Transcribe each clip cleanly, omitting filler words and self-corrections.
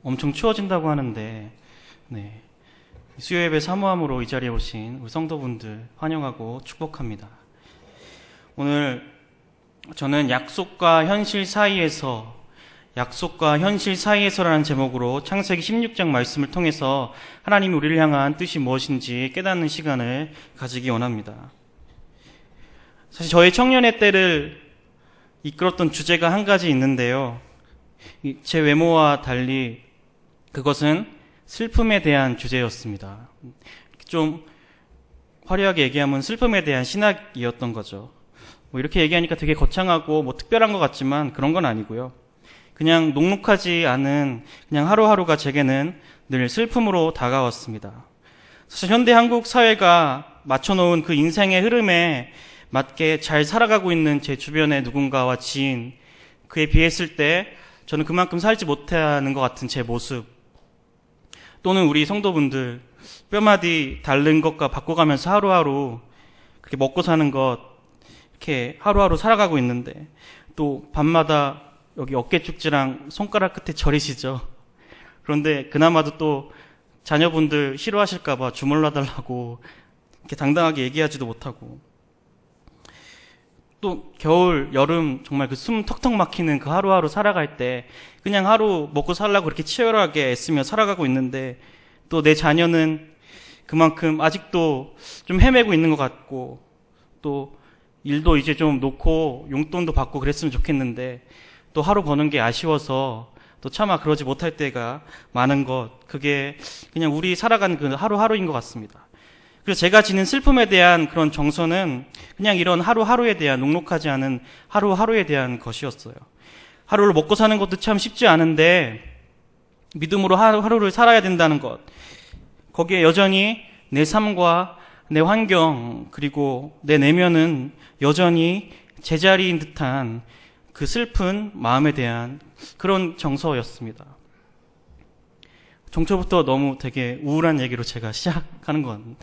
엄청 추워진다고 하는데, 네. 수요예배 사모함으로 이 자리에 오신 우리 성도분들 환영하고 축복합니다. 오늘 저는 약속과 현실 사이에서라는 제목으로 창세기 16장 말씀을 통해서 하나님이 우리를 향한 뜻이 무엇인지 깨닫는 시간을 가지기 원합니다. 사실 저의 청년의 때를 이끌었던 주제가 한 가지 있는데요. 제 외모와 달리 그것은 슬픔에 대한 주제였습니다. 좀 화려하게 얘기하면 슬픔에 대한 신학이었던 거죠. 이렇게 얘기하니까 되게 거창하고 특별한 것 같지만 그런 건 아니고요. 그냥 녹록하지 않은 그냥 하루하루가 제게는 늘 슬픔으로 다가왔습니다. 사실 현대 한국 사회가 맞춰놓은 그 인생의 흐름에 맞게 잘 살아가고 있는 제 주변의 누군가와 지인, 그에 비했을 때 저는 그만큼 살지 못하는 것 같은 제 모습, 또는 우리 성도분들 뼈마디 다른 것과 바꿔가면서 하루하루 그렇게 먹고 사는 것, 이렇게 하루하루 살아가고 있는데 또 밤마다 여기 어깨축지랑 손가락 끝에 저리시죠. 그런데 그나마도 또 자녀분들 싫어하실까봐 주물러달라고 이렇게 당당하게 얘기하지도 못하고, 또 겨울, 여름 정말 그 숨 턱턱 막히는 그 하루하루 살아갈 때 그냥 하루 먹고 살라고 그렇게 치열하게 애쓰며 살아가고 있는데 또 내 자녀는 그만큼 아직도 좀 헤매고 있는 것 같고, 또 일도 이제 좀 놓고 용돈도 받고 그랬으면 좋겠는데 또 하루 버는 게 아쉬워서 또 차마 그러지 못할 때가 많은 것, 그게 그냥 우리 살아가는 그 하루하루인 것 같습니다. 그래서 제가 지닌 슬픔에 대한 그런 정서는 그냥 이런 하루하루에 대한, 녹록하지 않은 하루하루에 대한 것이었어요. 하루를 먹고 사는 것도 참 쉽지 않은데 믿음으로 하루하루를 살아야 된다는 것, 거기에 여전히 내 삶과 내 환경 그리고 내 내면은 여전히 제자리인 듯한 그 슬픈 마음에 대한 그런 정서였습니다. 종초부터 너무 되게 우울한 얘기로 제가 시작하는 건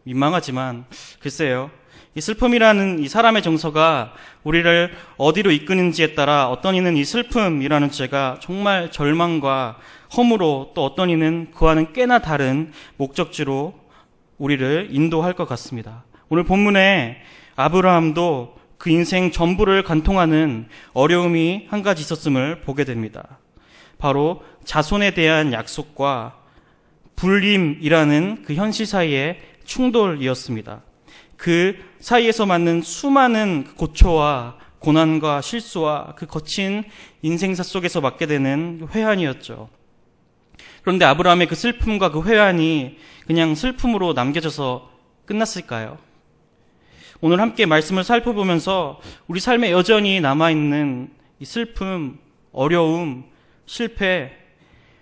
민망하지만, 글쎄요, 이 슬픔이라는 이 사람의 정서가 우리를 어디로 이끄는지에 따라 어떤 이는 이 슬픔이라는 주제가 정말 절망과 허무로, 또 어떤 이는 그와는 꽤나 다른 목적지로 우리를 인도할 것 같습니다. 오늘 본문에 아브라함도 그 인생 전부를 관통하는 어려움이 한 가지 있었음을 보게 됩니다. 바로 자손에 대한 약속과 불임이라는 그 현실 사이의 충돌이었습니다. 그 사이에서 맞는 수많은 고초와 고난과 실수와 그 거친 인생사 속에서 맞게 되는 회한이었죠. 그런데 아브라함의 그 슬픔과 그 회한이 그냥 슬픔으로 남겨져서 끝났을까요? 오늘 함께 말씀을 살펴보면서 우리 삶에 여전히 남아있는 이 슬픔, 어려움, 실패,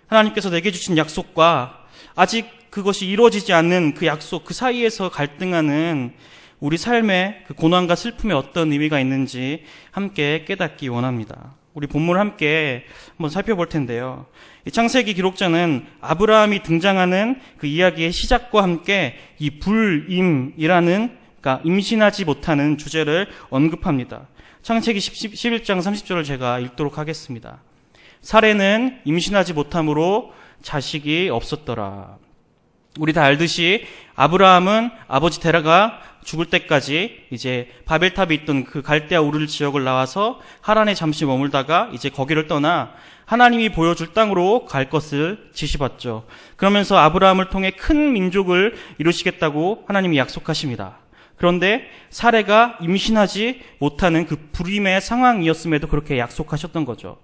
하나님께서 내게 주신 약속과 아직 그것이 이루어지지 않는 그 약속, 그 사이에서 갈등하는 우리 삶의 그 고난과 슬픔에 어떤 의미가 있는지 함께 깨닫기 원합니다. 우리 본문을 함께 한번 살펴볼 텐데요. 이 창세기 기록자는 아브라함이 등장하는 그 이야기의 시작과 함께 이 불임이라는, 그러니까 임신하지 못하는 주제를 언급합니다. 창세기 11장 30절을 제가 읽도록 하겠습니다. 사레는 임신하지 못함으로 자식이 없었더라. 우리 다 알듯이 아브라함은 아버지 데라가 죽을 때까지 이제 바벨탑에 있던 그 갈대아 우르 지역을 나와서 하란에 잠시 머물다가 이제 거기를 떠나 하나님이 보여줄 땅으로 갈 것을 지시받죠. 그러면서 아브라함을 통해 큰 민족을 이루시겠다고 하나님이 약속하십니다. 그런데 사레가 임신하지 못하는 그 불임의 상황이었음에도 그렇게 약속하셨던 거죠.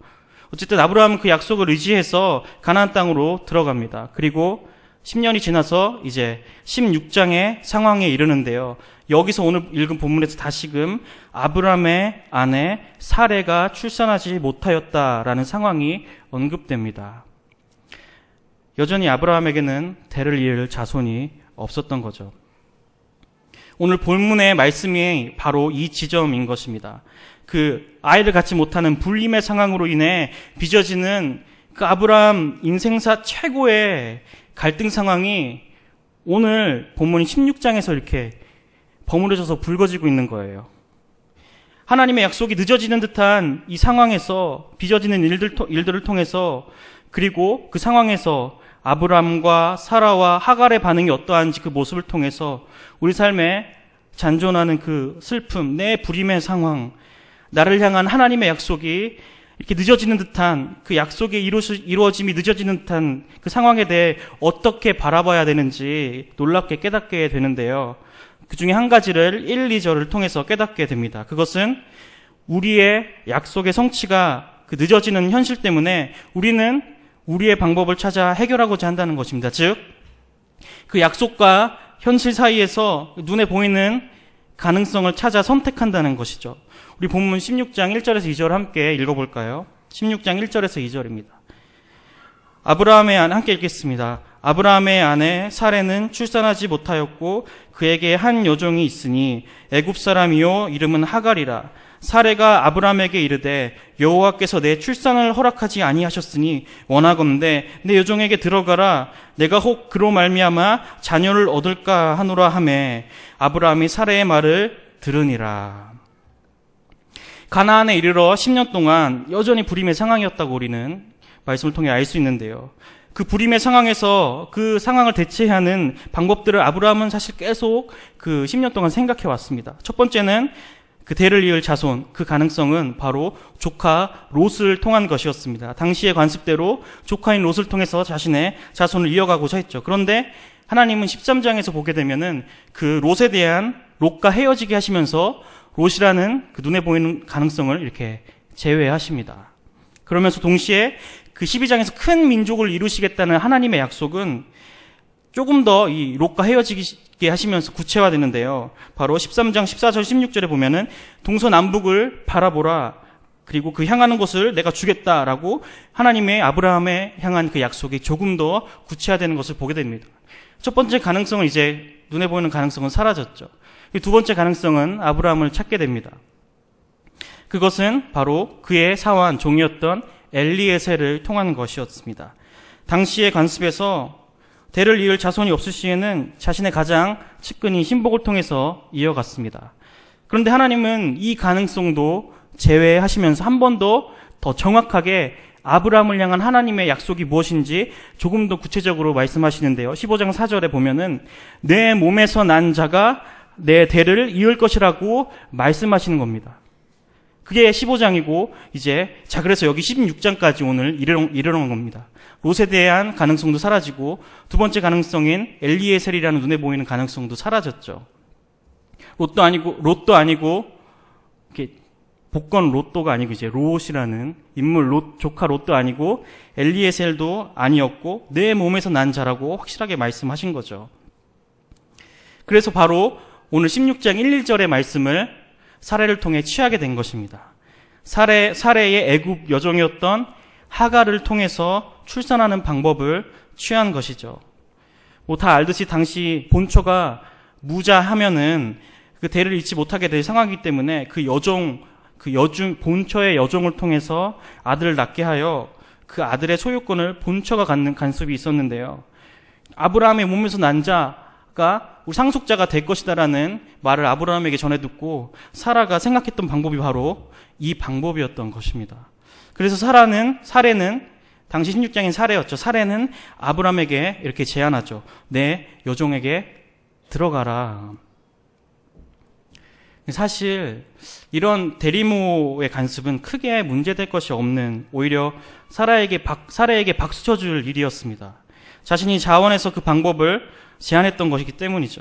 어쨌든 아브라함은 그 약속을 의지해서 가나안 땅으로 들어갑니다. 그리고 10년이 지나서 이제 16장의 상황에 이르는데요. 여기서 오늘 읽은 본문에서 다시금 아브라함의 아내 사레가 출산하지 못하였다라는 상황이 언급됩니다. 여전히 아브라함에게는 대를 이을 자손이 없었던 거죠. 오늘 본문의 말씀이 바로 이 지점인 것입니다. 그 아이를 갖지 못하는 불임의 상황으로 인해 빚어지는 그 아브라함 인생사 최고의 갈등 상황이 오늘 본문 16장에서 이렇게 버무려져서 불거지고 있는 거예요. 하나님의 약속이 늦어지는 듯한 이 상황에서 빚어지는 일들을 통해서 그리고 그 상황에서 아브람과 사라와 하갈의 반응이 어떠한지 그 모습을 통해서 우리 삶에 잔존하는 그 슬픔, 내 불임의 상황, 나를 향한 하나님의 약속이 이렇게 늦어지는 듯한 그 약속의 이루어짐이 늦어지는 듯한 그 상황에 대해 어떻게 바라봐야 되는지 놀랍게 깨닫게 되는데요. 그 중에 한 가지를 1, 2절을 통해서 깨닫게 됩니다. 그것은 우리의 약속의 성취가 그 늦어지는 현실 때문에 우리는 우리의 방법을 찾아 해결하고자 한다는 것입니다. 즉, 그 약속과 현실 사이에서 눈에 보이는 가능성을 찾아 선택한다는 것이죠. 우리 본문 16장 1절에서 2절 함께 읽어볼까요? 16장 1절에서 2절입니다. 함께 읽겠습니다. 아브라함의 아내 사레는 출산하지 못하였고 그에게 한 여종이 있으니 애굽 사람이요 이름은 하갈이라. 사레가 아브라함에게 이르되 여호와께서 내 출산을 허락하지 아니하셨으니 원하건대 내 여종에게 들어가라. 내가 혹 그로 말미암아 자녀를 얻을까 하노라 하매 아브라함이 사레의 말을 들으니라. 가나안에 이르러 10년 동안 여전히 불임의 상황이었다고 우리는 말씀을 통해 알 수 있는데요. 그 불임의 상황에서 그 상황을 대체하는 방법들을 아브라함은 사실 계속 그 10년 동안 생각해 왔습니다. 첫 번째는 그 대를 이을 자손, 그 가능성은 바로 조카 롯을 통한 것이었습니다. 당시의 관습대로 조카인 롯을 통해서 자신의 자손을 이어가고자 했죠. 그런데 하나님은 13장에서 보게 되면은 그 롯에 대한 롯과 헤어지게 하시면서 롯이라는 그 눈에 보이는 가능성을 이렇게 제외하십니다. 그러면서 동시에 그 12장에서 큰 민족을 이루시겠다는 하나님의 약속은 조금 더 이 롯과 헤어지게 하시면서 구체화되는데요. 바로 13장 14절 16절에 보면은 동서남북을 바라보라. 그리고 그 향하는 곳을 내가 주겠다라고 하나님의 아브라함에 향한 그 약속이 조금 더 구체화되는 것을 보게 됩니다. 첫 번째 가능성은 이제 눈에 보이는 가능성은 사라졌죠. 두 번째 가능성은 아브라함을 찾게 됩니다. 그것은 바로 그의 사환 종이었던 엘리에셀을 통한 것이었습니다. 당시의 관습에서 대를 이을 자손이 없을 시에는 자신의 가장 측근인 신복을 통해서 이어갔습니다. 그런데 하나님은 이 가능성도 제외하시면서 한 번 더 정확하게 아브라함을 향한 하나님의 약속이 무엇인지 조금 더 구체적으로 말씀하시는데요. 15장 4절에 보면은 내 몸에서 난 자가 내 대를 이을 것이라고 말씀하시는 겁니다. 그게 15장이고 그래서 여기 16장까지 오늘 이르는 겁니다. 롯에 대한 가능성도 사라지고 두 번째 가능성인 엘리에셀이라는 눈에 보이는 가능성도 사라졌죠. 롯도 아니고 이렇게 복권 롯도가 아니고 롯이라는 인물 조카 롯도 아니고 엘리에셀도 아니었고 내 몸에서 난 자라고 확실하게 말씀하신 거죠. 그래서 바로 오늘 16장 1, 2절의 말씀을 사레를 통해 취하게 된 것입니다. 사레의 애굽 여종이었던 하갈을 통해서 출산하는 방법을 취한 것이죠. 다 알듯이 당시 본초가 무자하면은 그 대를 잇지 못하게 될 상황이기 때문에 본처의 여종을 통해서 아들을 낳게 하여 그 아들의 소유권을 본처가 갖는 간섭이 있었는데요. 아브라함의 몸에서 난 자가 우리 상속자가 될 것이다라는 말을 아브라함에게 전해 듣고 사라가 생각했던 방법이 바로 이 방법이었던 것입니다. 그래서 사레는 당시 16장인 사레였죠. 사레는 아브라함에게 이렇게 제안하죠. 내 여종에게 들어가라. 사실 이런 대리모의 간섭은 크게 문제될 것이 없는 오히려 사라에게 박수 쳐줄 일이었습니다. 자신이 자원해서 그 방법을 제안했던 것이기 때문이죠.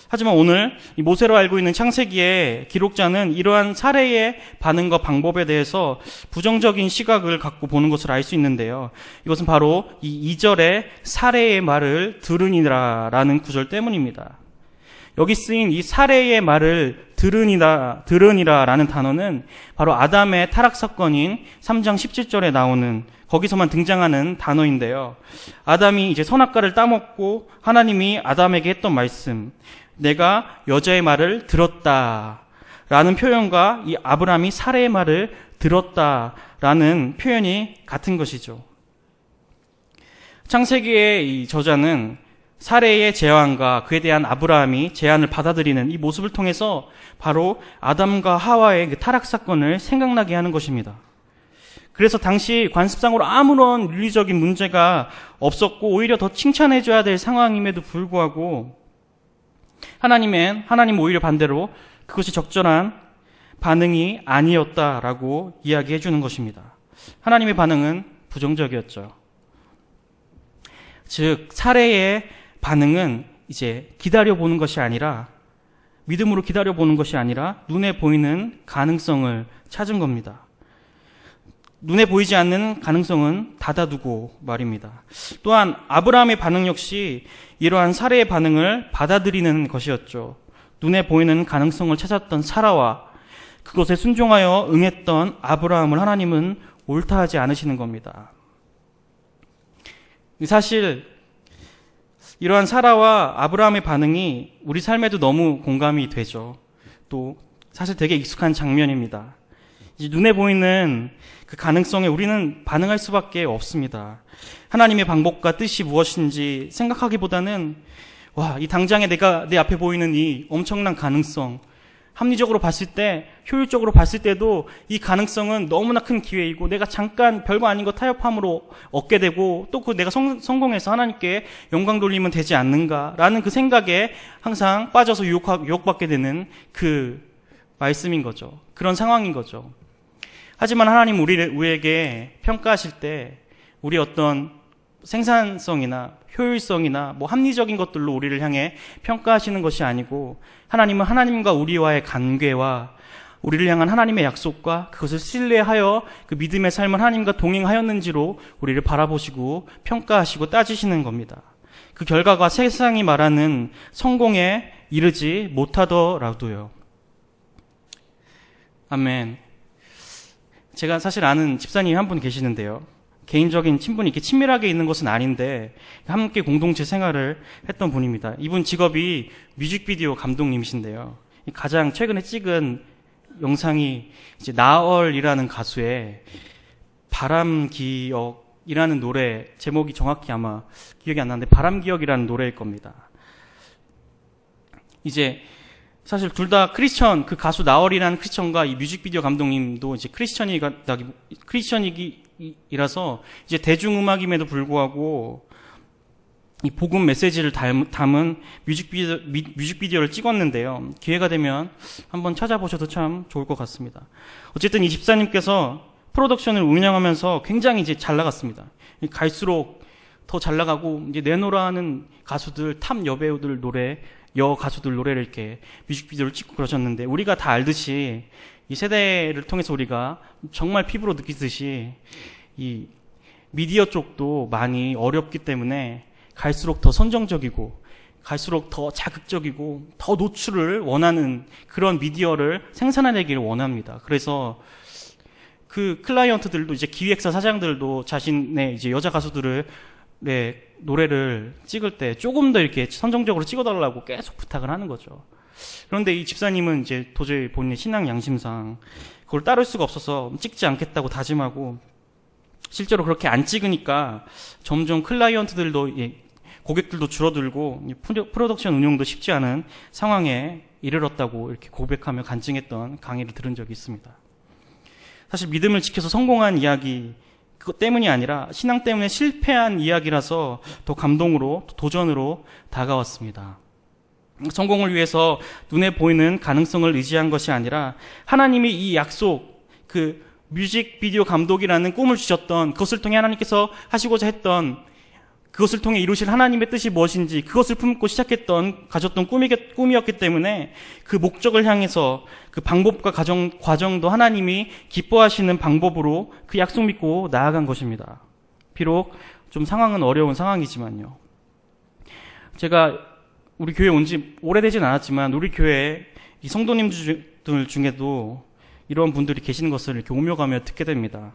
하지만 오늘 이 모세로 알고 있는 창세기의 기록자는 이러한 사례의 반응과 방법에 대해서 부정적인 시각을 갖고 보는 것을 알 수 있는데요. 이것은 바로 이 2절의 사례의 말을 들으니라라는 구절 때문입니다. 여기 쓰인 이 사례의 말을 들으니라라는 단어는 바로 아담의 타락 사건인 3장 17절에 나오는 거기서만 등장하는 단어인데요. 아담이 선악과를 따먹고 하나님이 아담에게 했던 말씀, 내가 여자의 말을 들었다라는 표현과 이 아브라함이 사례의 말을 들었다라는 표현이 같은 것이죠. 창세기의 이 저자는 사례의 제안과 그에 대한 아브라함이 제안을 받아들이는 이 모습을 통해서 바로 아담과 하와의 그 타락 사건을 생각나게 하는 것입니다. 그래서 당시 관습상으로 아무런 윤리적인 문제가 없었고 오히려 더 칭찬해줘야 될 상황임에도 불구하고 하나님 오히려 반대로 그것이 적절한 반응이 아니었다라고 이야기해 주는 것입니다. 하나님의 반응은 부정적이었죠. 즉 살해의 반응은 이제 기다려보는 것이 아니라 믿음으로 기다려보는 것이 아니라 눈에 보이는 가능성을 찾은 겁니다. 눈에 보이지 않는 가능성은 닫아두고 말입니다. 또한 아브라함의 반응 역시 이러한 살해의 반응을 받아들이는 것이었죠. 눈에 보이는 가능성을 찾았던 사라와 그것에 순종하여 응했던 아브라함을 하나님은 옳다하지 않으시는 겁니다. 사실 이러한 사라와 아브라함의 반응이 우리 삶에도 너무 공감이 되죠. 또 사실 되게 익숙한 장면입니다. 이제 눈에 보이는 그 가능성에 우리는 반응할 수밖에 없습니다. 하나님의 방법과 뜻이 무엇인지 생각하기보다는 이 당장에 내 앞에 보이는 이 엄청난 가능성, 합리적으로 봤을 때, 효율적으로 봤을 때도 이 가능성은 너무나 큰 기회이고 내가 잠깐 별거 아닌 거 타협함으로 얻게 되고 또 그 내가 성공해서 하나님께 영광 돌리면 되지 않는가라는 그 생각에 항상 빠져서 유혹받게 되는 그 말씀인 거죠. 그런 상황인 거죠. 하지만 하나님 우리에게 평가하실 때 우리 어떤 생산성이나 효율성이나 합리적인 것들로 우리를 향해 평가하시는 것이 아니고 하나님은 하나님과 우리와의 관계와 우리를 향한 하나님의 약속과 그것을 신뢰하여 그 믿음의 삶을 하나님과 동행하였는지로 우리를 바라보시고 평가하시고 따지시는 겁니다. 그 결과가 세상이 말하는 성공에 이르지 못하더라도요. 아멘. 제가 사실 아는 집사님이 한 분 계시는데요. 개인적인 친분이 이렇게 친밀하게 있는 것은 아닌데 함께 공동체 생활을 했던 분입니다. 이분 직업이 뮤직비디오 감독님이신데요. 가장 최근에 찍은 영상이 이제 나얼이라는 가수의 바람기억이라는 노래, 제목이 정확히 아마 기억이 안 나는데 바람기억이라는 노래일 겁니다. 이제 사실 둘 다 크리스천, 그 가수 나얼이라는 크리스천과 이 뮤직비디오 감독님도 이제 크리스천이라서 이제 대중음악임에도 불구하고 이 복음 메시지를 담은 뮤직비디오를 찍었는데요. 기회가 되면 한번 찾아보셔도 참 좋을 것 같습니다. 어쨌든 이 집사님께서 프로덕션을 운영하면서 굉장히 이제 잘 나갔습니다. 갈수록 더 잘 나가고 이제 내노라 하는 가수들, 탑 여배우들 여 가수들 노래를 이렇게 뮤직비디오를 찍고 그러셨는데 우리가 다 알듯이 이 세대를 통해서 우리가 정말 피부로 느끼듯이 이 미디어 쪽도 많이 어렵기 때문에 갈수록 더 선정적이고 갈수록 더 자극적이고 더 노출을 원하는 그런 미디어를 생산해내기를 원합니다. 그래서 그 클라이언트들도 이제 기획사 사장들도 자신의 이제 여자 가수들을 노래를 찍을 때 조금 더 이렇게 선정적으로 찍어달라고 계속 부탁을 하는 거죠. 그런데 이 집사님은 이제 도저히 본인의 신앙 양심상 그걸 따를 수가 없어서 찍지 않겠다고 다짐하고 실제로 그렇게 안 찍으니까 점점 클라이언트들도 고객들도 줄어들고 프로덕션 운영도 쉽지 않은 상황에 이르렀다고 이렇게 고백하며 간증했던 강의를 들은 적이 있습니다. 사실 믿음을 지켜서 성공한 이야기 그것 때문이 아니라 신앙 때문에 실패한 이야기라서 더 감동으로 도전으로 다가왔습니다. 성공을 위해서 눈에 보이는 가능성을 의지한 것이 아니라 하나님이 이 약속, 그 뮤직비디오 감독이라는 꿈을 주셨던 그것을 통해 하나님께서 하시고자 했던 그것을 통해 이루실 하나님의 뜻이 무엇인지 그것을 품고 가졌던 꿈이었기 때문에 그 목적을 향해서 그 방법과 과정도 하나님이 기뻐하시는 방법으로 그 약속 믿고 나아간 것입니다. 비록 좀 상황은 어려운 상황이지만요. 제가 우리 교회 온 지 오래되진 않았지만 우리 교회 이 성도님들 중에도 이런 분들이 계시는 것을 이렇게 오며 가며 듣게 됩니다.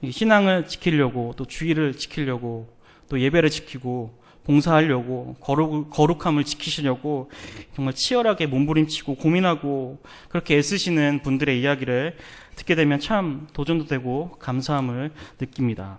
신앙을 지키려고 또 주의를 지키려고 또 예배를 지키고 봉사하려고 거룩함을 지키시려고 정말 치열하게 몸부림치고 고민하고 그렇게 애쓰시는 분들의 이야기를 듣게 되면 참 도전도 되고 감사함을 느낍니다.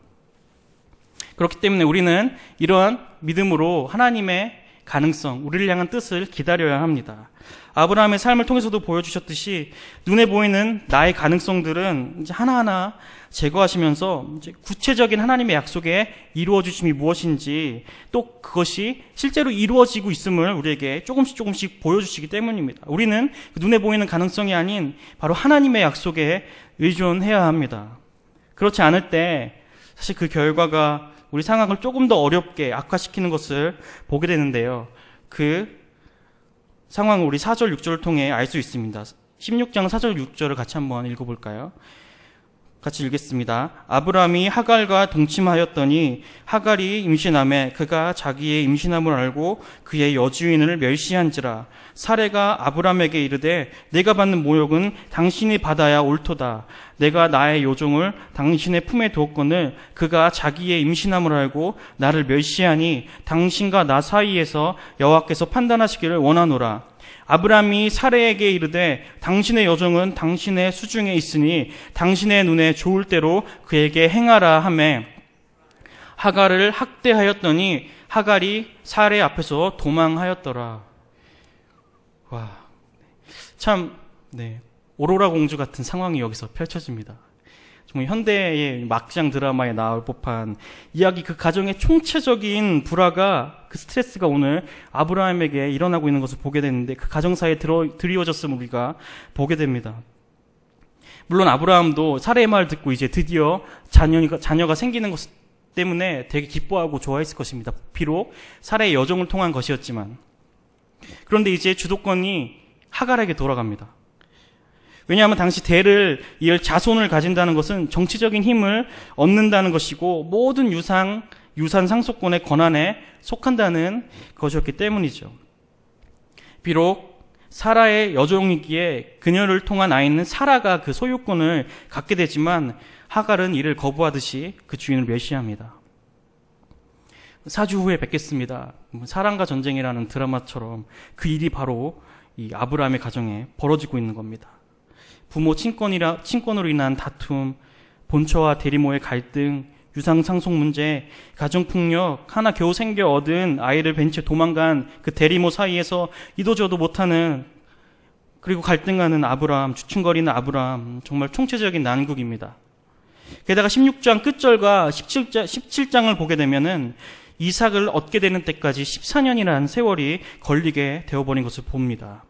그렇기 때문에 우리는 이러한 믿음으로 하나님의 가능성, 우리를 향한 뜻을 기다려야 합니다. 아브라함의 삶을 통해서도 보여주셨듯이 눈에 보이는 나의 가능성들은 이제 하나하나 제거하시면서 이제 구체적인 하나님의 약속에 이루어주심이 무엇인지 또 그것이 실제로 이루어지고 있음을 우리에게 조금씩 보여주시기 때문입니다. 우리는 눈에 보이는 가능성이 아닌 바로 하나님의 약속에 의존해야 합니다. 그렇지 않을 때 사실 그 결과가 우리 상황을 조금 더 어렵게 악화시키는 것을 보게 되는데요. 그 상황을 우리 4절, 6절을 통해 알 수 있습니다. 16장 4절, 6절을 같이 한번 읽어볼까요? 같이 읽겠습니다. 아브라함이 하갈과 동침하였더니 하갈이 임신하매 그가 자기의 임신함을 알고 그의 여주인을 멸시한지라. 사레가 아브라함에게 이르되 내가 받는 모욕은 당신이 받아야 옳도다. 내가 나의 요종을 당신의 품에 두었거늘 그가 자기의 임신함을 알고 나를 멸시하니 당신과 나 사이에서 여호와께서 판단하시기를 원하노라. 아브라함이 사레에게 이르되 당신의 여종은 당신의 수중에 있으니 당신의 눈에 좋을 대로 그에게 행하라 하매 하갈을 학대하였더니 하갈이 사레 앞에서 도망하였더라. 와, 참, 오로라 공주 같은 상황이 여기서 펼쳐집니다. 정말 현대의 막장 드라마에 나올 법한 이야기, 그 가정의 총체적인 불화가, 그 스트레스가 오늘 아브라함에게 일어나고 있는 것을 보게 되는데 그 가정사에 드리워졌음을 우리가 보게 됩니다. 물론 아브라함도 사레의 말을 듣고 이제 드디어 자녀가 생기는 것 때문에 되게 기뻐하고 좋아했을 것입니다. 비록 사레의 여종을 통한 것이었지만. 그런데 이제 주도권이 하갈에게 돌아갑니다. 왜냐하면 당시 대를 이을 자손을 가진다는 것은 정치적인 힘을 얻는다는 것이고 모든 유산 상속권의 권한에 속한다는 것이었기 때문이죠. 비록 사라의 여종이기에 그녀를 통한 아이는 사라가 그 소유권을 갖게 되지만 하갈은 이를 거부하듯이 그 주인을 멸시합니다. 4주 후에 뵙겠습니다. 사랑과 전쟁이라는 드라마처럼 그 일이 바로 이 아브라함의 가정에 벌어지고 있는 겁니다. 부모 친권으로 인한 다툼, 본처와 대리모의 갈등, 유상상속 문제, 가정폭력, 하나 겨우 생겨 얻은 아이를 벤 채 도망간 그 대리모 사이에서 이도저도 못하는, 그리고 갈등하는 아브라함, 주춤거리는 아브라함, 정말 총체적인 난국입니다. 게다가 16장 끝절과 17장을 보게 되면은 이삭을 얻게 되는 때까지 14년이라는 세월이 걸리게 되어버린 것을 봅니다.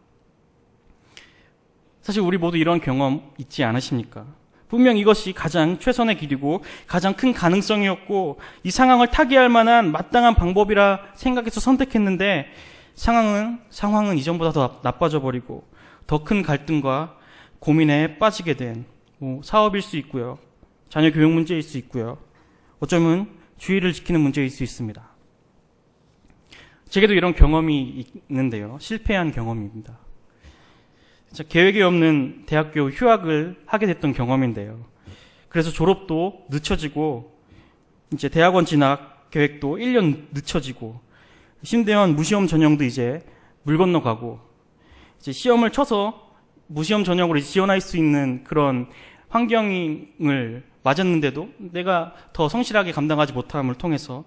사실 우리 모두 이런 경험 있지 않으십니까? 분명 이것이 가장 최선의 길이고 가장 큰 가능성이었고 이 상황을 타개할 만한 마땅한 방법이라 생각해서 선택했는데 상황은 이전보다 더 나빠져 버리고 더 큰 갈등과 고민에 빠지게 된 사업일 수 있고요. 자녀 교육 문제일 수 있고요. 어쩌면 주의를 지키는 문제일 수 있습니다. 제게도 이런 경험이 있는데요. 실패한 경험입니다. 계획이 없는 대학교 휴학을 하게 됐던 경험인데요. 그래서 졸업도 늦춰지고 이제 대학원 진학 계획도 1년 늦춰지고 심대원 무시험 전형도 이제 물 건너가고 이제 시험을 쳐서 무시험 전형으로 지원할 수 있는 그런 환경을 맞았는데도 내가 더 성실하게 감당하지 못함을 통해서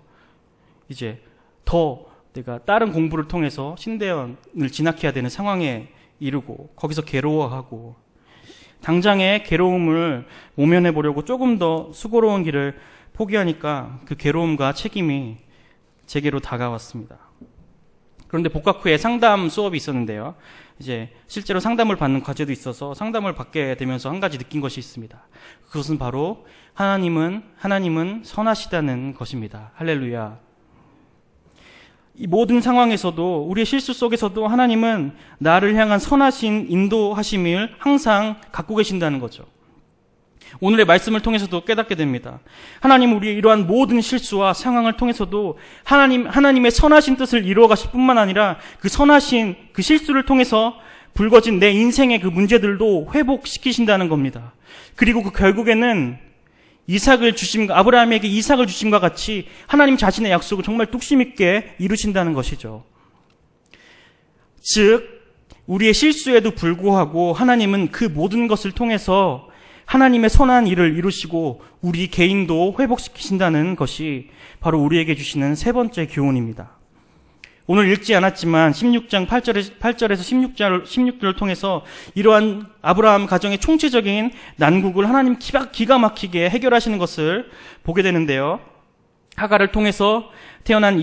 이제 더 내가 다른 공부를 통해서 신대원을 진학해야 되는 상황에 이르고 거기서 괴로워하고 당장의 괴로움을 모면해 보려고 조금 더 수고로운 길을 포기하니까 그 괴로움과 책임이 제게로 다가왔습니다. 그런데 복학 후에 상담 수업이 있었는데요. 이제 실제로 상담을 받는 과제도 있어서 상담을 받게 되면서 한 가지 느낀 것이 있습니다. 그것은 바로 하나님은 선하시다는 것입니다. 할렐루야. 이 모든 상황에서도 우리의 실수 속에서도 하나님은 나를 향한 선하신 인도하심을 항상 갖고 계신다는 거죠. 오늘의 말씀을 통해서도 깨닫게 됩니다. 하나님은 우리의 이러한 모든 실수와 상황을 통해서도 하나님의 선하신 뜻을 이루어 가실 뿐만 아니라 그 선하신 그 실수를 통해서 불거진 내 인생의 그 문제들도 회복시키신다는 겁니다. 그리고 그 결국에는 아브라함에게 이삭을 주심과 같이 하나님 자신의 약속을 정말 뚝심 있게 이루신다는 것이죠. 즉, 우리의 실수에도 불구하고 하나님은 그 모든 것을 통해서 하나님의 선한 일을 이루시고 우리 개인도 회복시키신다는 것이 바로 우리에게 주시는 세 번째 교훈입니다. 오늘 읽지 않았지만 16장 8절에서 16절을 통해서 이러한 아브라함 가정의 총체적인 난국을 하나님 기가 막히게 해결하시는 것을 보게 되는데요. 하갈을 통해서 태어날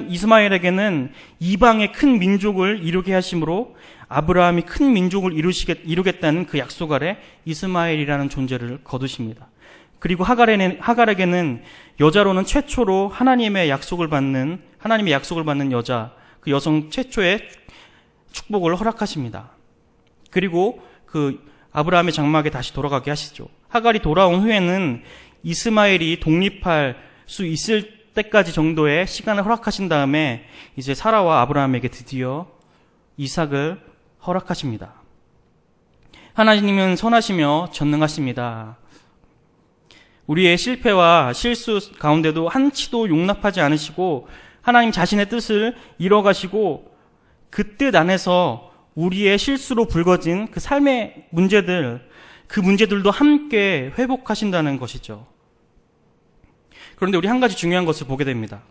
이스마엘에게는 이방의 큰 민족을 이루게 하심으로 아브라함이 큰 민족을 이루겠다는 그 약속 아래 이스마엘이라는 존재를 거두십니다. 그리고 하갈에게는 여자로는 최초로 하나님의 약속을 받는 여자, 그 여성 최초의 축복을 허락하십니다. 그리고 그 아브라함의 장막에 다시 돌아가게 하시죠. 하갈이 돌아온 후에는 이스마엘이 독립할 수 있을 때까지 정도의 시간을 허락하신 다음에 이제 사라와 아브라함에게 드디어 이삭을 허락하십니다. 하나님은 선하시며 전능하십니다. 우리의 실패와 실수 가운데도 한치도 용납하지 않으시고 하나님 자신의 뜻을 이뤄가시고 그 뜻 안에서 우리의 실수로 불거진 그 삶의 문제들, 그 문제들도 함께 회복하신다는 것이죠. 그런데 우리 한 가지 중요한 것을 보게 됩니다.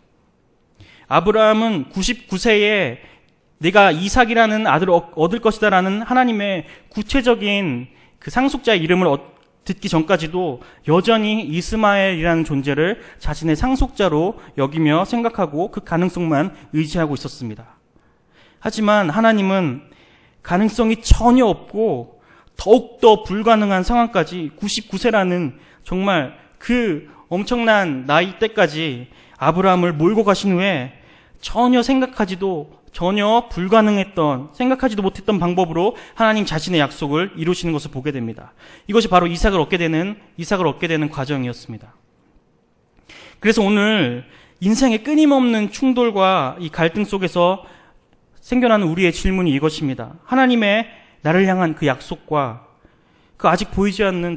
아브라함은 99세에 내가 이삭이라는 아들을 얻을 것이다라는 하나님의 구체적인 그 상속자의 이름을 듣기 전까지도 여전히 이스마엘이라는 존재를 자신의 상속자로 여기며 생각하고 그 가능성만 의지하고 있었습니다. 하지만 하나님은 가능성이 전혀 없고 더욱더 불가능한 상황까지 99세라는 정말 그 엄청난 나이 때까지 아브라함을 몰고 가신 후에 전혀 불가능했던, 생각하지도 못했던 방법으로 하나님 자신의 약속을 이루시는 것을 보게 됩니다. 이것이 바로 이삭을 얻게 되는 과정이었습니다. 그래서 오늘 인생의 끊임없는 충돌과 이 갈등 속에서 생겨나는 우리의 질문이 이것입니다. 하나님의 나를 향한 그 약속과 그 아직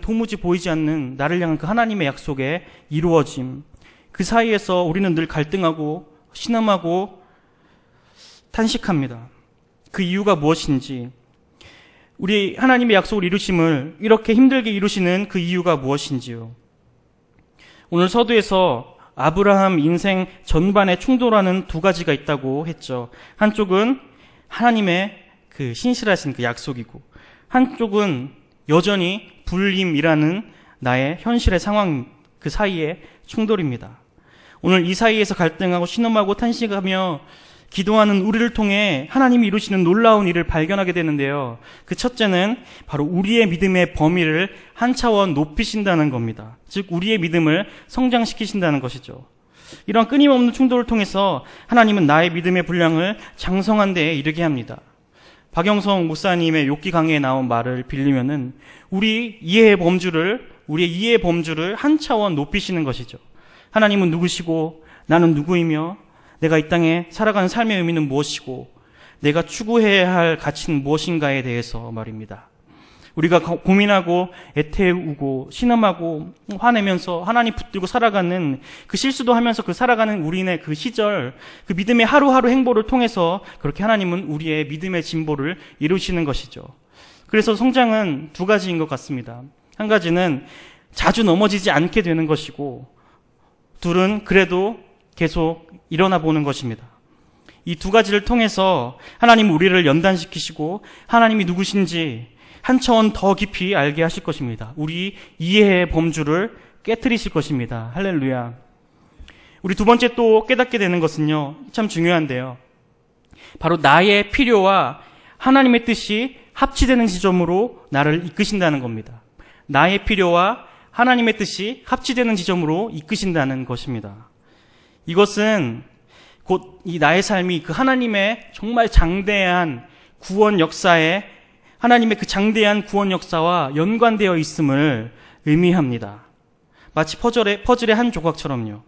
도무지 보이지 않는 나를 향한 그 하나님의 약속의 이루어짐, 그 사이에서 우리는 늘 갈등하고 신음하고 탄식합니다. 그 이유가 무엇인지, 우리 하나님의 약속을 이루심을 이렇게 힘들게 이루시는 그 이유가 무엇인지요. 오늘 서두에서 아브라함 인생 전반에 충돌하는 두 가지가 있다고 했죠. 한쪽은 하나님의 그 신실하신 그 약속이고, 한쪽은 여전히 불임이라는 나의 현실의 상황, 그 사이의 충돌입니다. 오늘 이 사이에서 갈등하고 신음하고 탄식하며 기도하는 우리를 통해 하나님이 이루시는 놀라운 일을 발견하게 되는데요. 그 첫째는 바로 우리의 믿음의 범위를 한 차원 높이신다는 겁니다. 즉 우리의 믿음을 성장시키신다는 것이죠. 이런 끊임없는 충돌을 통해서 하나님은 나의 믿음의 분량을 장성한 데에 이르게 합니다. 박영성 목사님의 욥기 강의에 나온 말을 빌리면은 우리의 이해의 범주를 한 차원 높이시는 것이죠. 하나님은 누구시고 나는 누구이며 내가 이 땅에 살아가는 삶의 의미는 무엇이고 내가 추구해야 할 가치는 무엇인가에 대해서 말입니다. 우리가 고민하고 애태우고 신음하고 화내면서 하나님 붙들고 살아가는 그 실수도 하면서 그 살아가는 우리의 그 시절, 그 믿음의 하루하루 행보를 통해서 그렇게 하나님은 우리의 믿음의 진보를 이루시는 것이죠. 그래서 성장은 두 가지인 것 같습니다. 한 가지는 자주 넘어지지 않게 되는 것이고, 둘은 그래도 계속 일어나 보는 것입니다. 이 두 가지를 통해서 하나님은 우리를 연단시키시고 하나님이 누구신지 한 차원 더 깊이 알게 하실 것입니다. 우리 이해의 범주를 깨트리실 것입니다. 할렐루야. 우리 두 번째 또 깨닫게 되는 것은요, 참 중요한데요. 바로 나의 필요와 하나님의 뜻이 합치되는 지점으로 나를 이끄신다는 겁니다. 나의 필요와 하나님의 뜻이 합치되는 지점으로 이끄신다는 것입니다. 이것은 곧 이 나의 삶이 그 하나님의 정말 장대한 구원 역사에, 하나님의 그 장대한 구원 역사와 연관되어 있음을 의미합니다. 마치 퍼즐의 한 조각처럼요.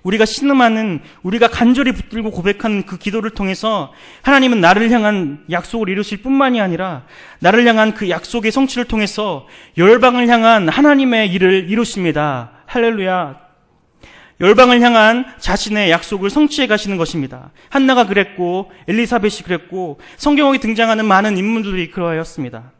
우리가 간절히 붙들고 고백하는 그 기도를 통해서 하나님은 나를 향한 약속을 이루실 뿐만이 아니라 나를 향한 그 약속의 성취를 통해서 열방을 향한 하나님의 일을 이루십니다. 할렐루야. 열방을 향한 자신의 약속을 성취해 가시는 것입니다. 한나가 그랬고 엘리사벳이 그랬고 성경에 등장하는 많은 인물들이 그러하였습니다.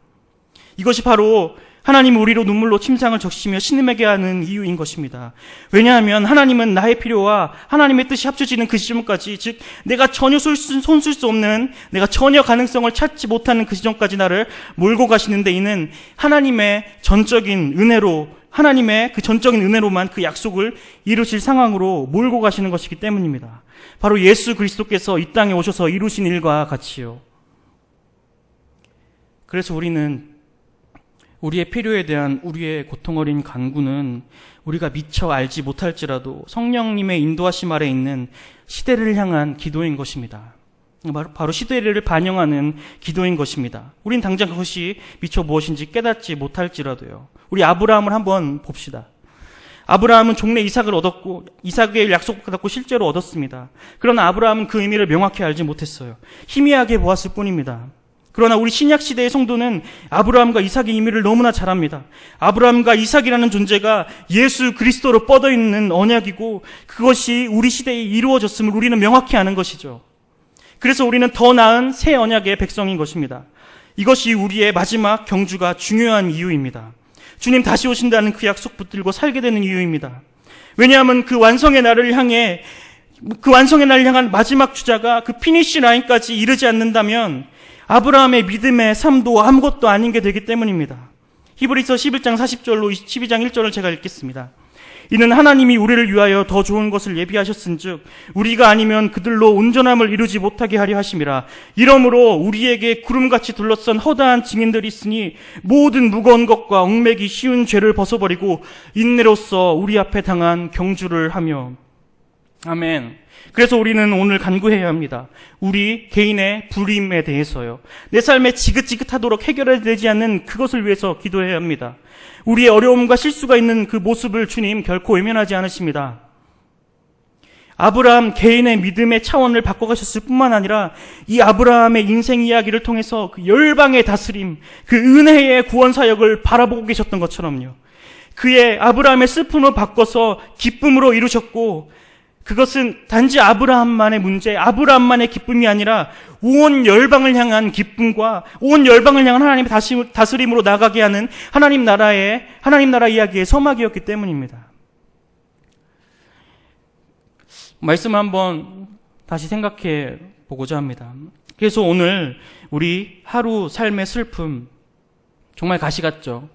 이것이 바로 하나님은 우리로 눈물로 침상을 적시며 신음하게 하는 이유인 것입니다. 왜냐하면 하나님은 나의 필요와 하나님의 뜻이 합쳐지는 그 시점까지, 즉 내가 전혀 손쓸 수 없는, 내가 전혀 가능성을 찾지 못하는 그 시점까지 나를 몰고 가시는데, 이는 하나님의 전적인 은혜로, 하나님의 그 전적인 은혜로만 그 약속을 이루실 상황으로 몰고 가시는 것이기 때문입니다. 바로 예수 그리스도께서 이 땅에 오셔서 이루신 일과 같이요. 그래서 우리는 우리의 필요에 대한 우리의 고통 어린 간구는 우리가 미처 알지 못할지라도 성령님의 인도하심 아래 있는 시대를 향한 기도인 것입니다. 바로 시대를 반영하는 기도인 것입니다. 우린 당장 그것이 미처 무엇인지 깨닫지 못할지라도요. 우리 아브라함을 한번 봅시다. 아브라함은 종래 이삭을 얻었고, 이삭의 약속을 받았고 실제로 얻었습니다. 그러나 아브라함은 그 의미를 명확히 알지 못했어요. 희미하게 보았을 뿐입니다. 그러나 우리 신약시대의 성도는 아브라함과 이삭의 의미를 너무나 잘 압니다. 아브라함과 이삭이라는 존재가 예수 그리스도로 뻗어있는 언약이고, 그것이 우리 시대에 이루어졌음을 우리는 명확히 아는 것이죠. 그래서 우리는 더 나은 새 언약의 백성인 것입니다. 이것이 우리의 마지막 경주가 중요한 이유입니다. 주님 다시 오신다는 그 약속 붙들고 살게 되는 이유입니다. 왜냐하면 그 완성의 날을 향한 마지막 주자가 그 피니시 라인까지 이르지 않는다면 아브라함의 믿음의 삶도 아무것도 아닌 게 되기 때문입니다. 히브리서 11장 40절로 12장 1절을 제가 읽겠습니다. 이는 하나님이 우리를 위하여 더 좋은 것을 예비하셨은즉 우리가 아니면 그들로 온전함을 이루지 못하게 하려 하심이라. 이러므로 우리에게 구름같이 둘러싼 허다한 증인들이 있으니 모든 무거운 것과 얽매기 쉬운 죄를 벗어버리고 인내로써 우리 앞에 당한 경주를 하며. 아멘. 그래서 우리는 오늘 간구해야 합니다. 우리 개인의 불임에 대해서요. 내 삶에 지긋지긋하도록 해결되지 않는 그것을 위해서 기도해야 합니다. 우리의 어려움과 실수가 있는 그 모습을 주님 결코 외면하지 않으십니다. 아브라함 개인의 믿음의 차원을 바꿔가셨을 뿐만 아니라 이 아브라함의 인생 이야기를 통해서 그 열방의 다스림, 그 은혜의 구원 사역을 바라보고 계셨던 것처럼요. 그의 아브라함의 슬픔을 바꿔서 기쁨으로 이루셨고, 그것은 단지 아브라함만의 문제, 아브라함만의 기쁨이 아니라 온 열방을 향한 기쁨과 온 열방을 향한 하나님의 다스림으로 나가게 하는 하나님 나라 이야기의 서막이었기 때문입니다. 말씀을 한번 다시 생각해 보고자 합니다. 그래서 오늘 우리 하루 삶의 슬픔, 정말 가시 같죠?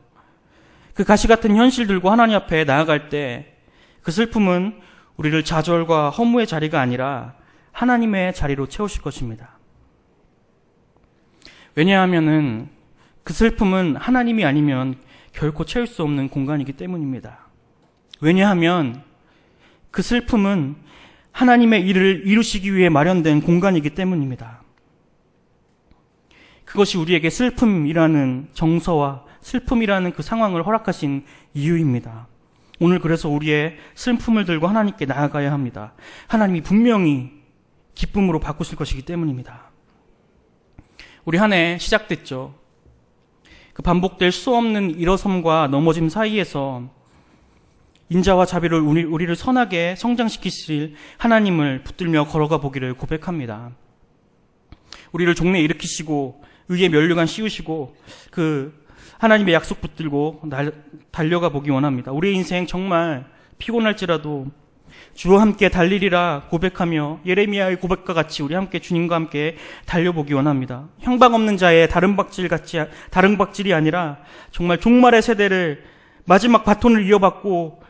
그 가시 같은 현실들과 하나님 앞에 나아갈 때 그 슬픔은 우리를 좌절과 허무의 자리가 아니라 하나님의 자리로 채우실 것입니다. 왜냐하면은 그 슬픔은 하나님이 아니면 결코 채울 수 없는 공간이기 때문입니다. 왜냐하면 그 슬픔은 하나님의 일을 이루시기 위해 마련된 공간이기 때문입니다. 그것이 우리에게 슬픔이라는 정서와 슬픔이라는 그 상황을 허락하신 이유입니다. 오늘 그래서 우리의 슬픔을 들고 하나님께 나아가야 합니다. 하나님이 분명히 기쁨으로 바꾸실 것이기 때문입니다. 우리 한 해 시작됐죠. 그 반복될 수 없는 일어섬과 넘어짐 사이에서 인자와 자비를 우리를 선하게 성장시키실 하나님을 붙들며 걸어가 보기를 고백합니다. 우리를 종래 일으키시고 의의 면류관 씌우시고 그 하나님의 약속 붙들고 달려가 보기 원합니다. 우리의 인생 정말 피곤할지라도 주와 함께 달리리라 고백하며 예레미야의 고백과 같이 우리 함께 주님과 함께 달려보기 원합니다. 형방 없는 자의 다른 박질이 아니라 정말 종말의 세대를 마지막 바톤을 이어받고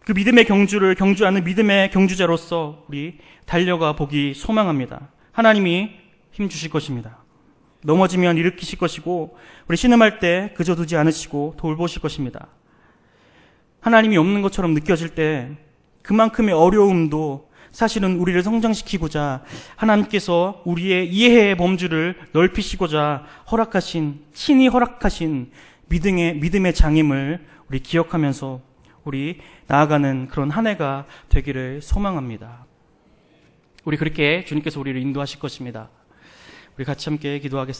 그 믿음의 경주를 경주하는 믿음의 경주자로서 우리 달려가 보기 소망합니다. 하나님이 힘주실 것입니다. 넘어지면 일으키실 것이고 우리 신음할 때 그저 두지 않으시고 돌보실 것입니다. 하나님이 없는 것처럼 느껴질 때 그만큼의 어려움도 사실은 우리를 성장시키고자 하나님께서 우리의 이해의 범주를 넓히시고자 친히 허락하신 믿음의 장임을 우리 기억하면서 우리 나아가는 그런 한 해가 되기를 소망합니다. 우리 그렇게 주님께서 우리를 인도하실 것입니다. 우리 같이 함께 기도하겠습니다.